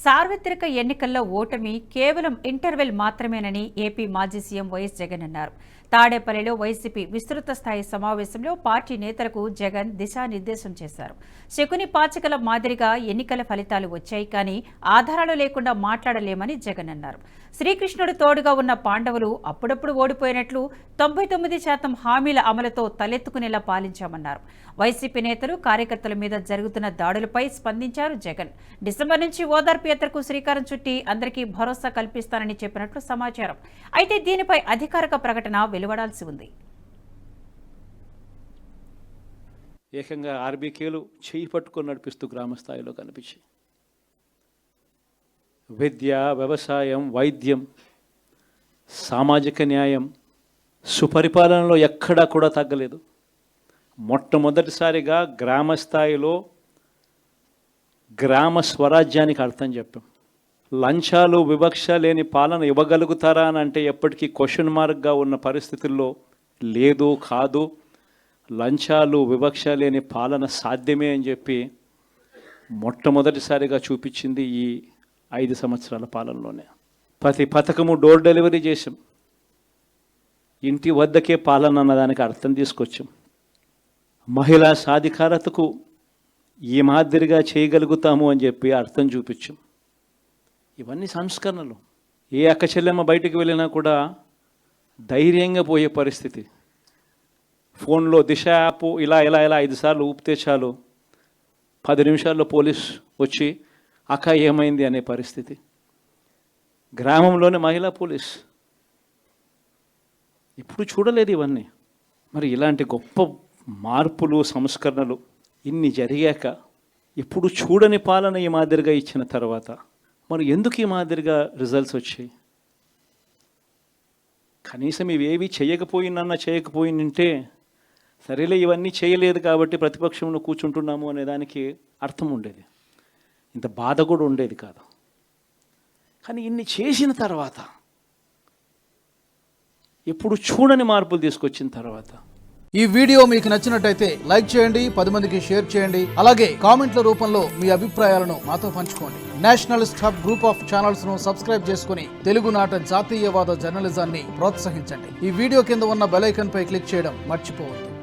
సార్వత్రిక ఎన్నికల్లో ఓటమి కేవలం ఇంటర్వెల్ మాత్రమేనని ఏపీ మాజీ సీఎం వైఎస్ జగన్ అన్నారు. తాడేపల్లిలో వైసీపీ విస్తృత స్థాయి సమావేశంలో పార్టీ నేతలకు జగన్ దిశానిర్దేశం చేశారు. శకుని పాచికల మాదిరిగా ఎన్నికల ఫలితాలు వచ్చాయి, కానీ ఆధారాలు లేకుండా మాట్లాడలేమని జగన్ అన్నారు. శ్రీకృష్ణుడు తోడుగా ఉన్న పాండవులు అప్పుడప్పుడు ఓడిపోయినట్లు 99% హామీల అమలుతో తలెత్తుకునేలా పాలించామన్నారు. వైసీపీ నేతలు కార్యకర్తల మీద జరుగుతున్న దాడులపై స్పందించారు జగన్. డిసెంబర్ నుంచి ఓదార్పు యాత్రకు శ్రీకారం చుట్టి అందరికీ భరోసా కల్పిస్తానని చెప్పినట్లు సమాచారం. అయితే దీనిపై అధికారిక ప్రకటన వెలువడాల్సి ఉంది. ఏకంగా ఆర్బీకేలు చేయి పట్టుకొని నడిపిస్తూ గ్రామస్థాయిలో కనిపించి విద్య, వ్యవసాయం, వైద్యం, సామాజిక న్యాయం, సుపరిపాలనలో ఎక్కడా కూడా తగ్గలేదు. మొట్టమొదటిసారిగా గ్రామ స్థాయిలో గ్రామ స్వరాజ్యానికి అర్థం చెప్పాం. లంచాలు, వివక్ష లేని పాలన ఇవ్వగలుగుతారా అని అంటే ఎప్పటికీ క్వశ్చన్ మార్క్గా ఉన్న పరిస్థితుల్లో లేదు, కాదు, లంచాలు, వివక్ష లేని పాలన సాధ్యమే అని చెప్పి మొట్టమొదటిసారిగా చూపించింది ఈ 5 సంవత్సరాల పాలనలోనే. ప్రతి పథకము డోర్ డెలివరీ చేసాం. ఇంటి వద్దకే పాలన అన్నదానికి అర్థం తీసుకొచ్చాం. మహిళా సాధికారతకు ఈ మాదిరిగా చేయగలుగుతాము అని చెప్పి అర్థం చూపించాం. ఇవన్నీ సంస్కరణలు. ఏ అక్క చెల్లెమ్మ బయటికి వెళ్ళినా కూడా ధైర్యంగా పోయే పరిస్థితి. ఫోన్లో దిశ యాప్ ఇలా 5 సార్లు ఊపితే చాలు 10 నిమిషాల్లో పోలీస్ వచ్చి అక్క ఏమైంది అనే పరిస్థితి. గ్రామంలోనే మహిళా పోలీస్. ఇప్పుడు చూడలేదు ఇవన్నీ. మరి ఇలాంటి గొప్ప మార్పులు, సంస్కరణలు ఇన్ని జరిగాక ఇప్పుడు చూడని పాలన ఈ మాదిరిగా ఇచ్చిన తర్వాత మరి ఎందుకు ఈ మాదిరిగా రిజల్ట్స్ వచ్చాయి? కనీసం ఇవేవి చేయకపోయిందంటే సరేలే ఇవన్నీ చేయలేదు కాబట్టి ప్రతిపక్షంలో కూర్చుంటున్నాము అనే దానికి అర్థం ఉండేది. ఇంత బాధ కూడా ఉండేది కాదు. కానీ ఇన్ని చేసిన తర్వాత, ఎప్పుడు చూడని మార్పులు తీసుకొచ్చిన తర్వాత. ఈ వీడియో మీకు నచ్చినట్టయితే లైక్ చేయండి, 10 మందికి షేర్ చేయండి. అలాగే కామెంట్ల రూపంలో మీ అభిప్రాయాలను మాతో పంచుకోండి. Nationalist hub group of channels ను సబ్స్క్రైబ్ చేసుకుని తెలుగునాట జాతీయవాద జర్నలిజాన్ని ప్రోత్సహించండి. ఈ వీడియో కింద ఉన్న బెల్ ఐకాన్ పై క్లిక్ చేయడం మర్చిపోవద్దు.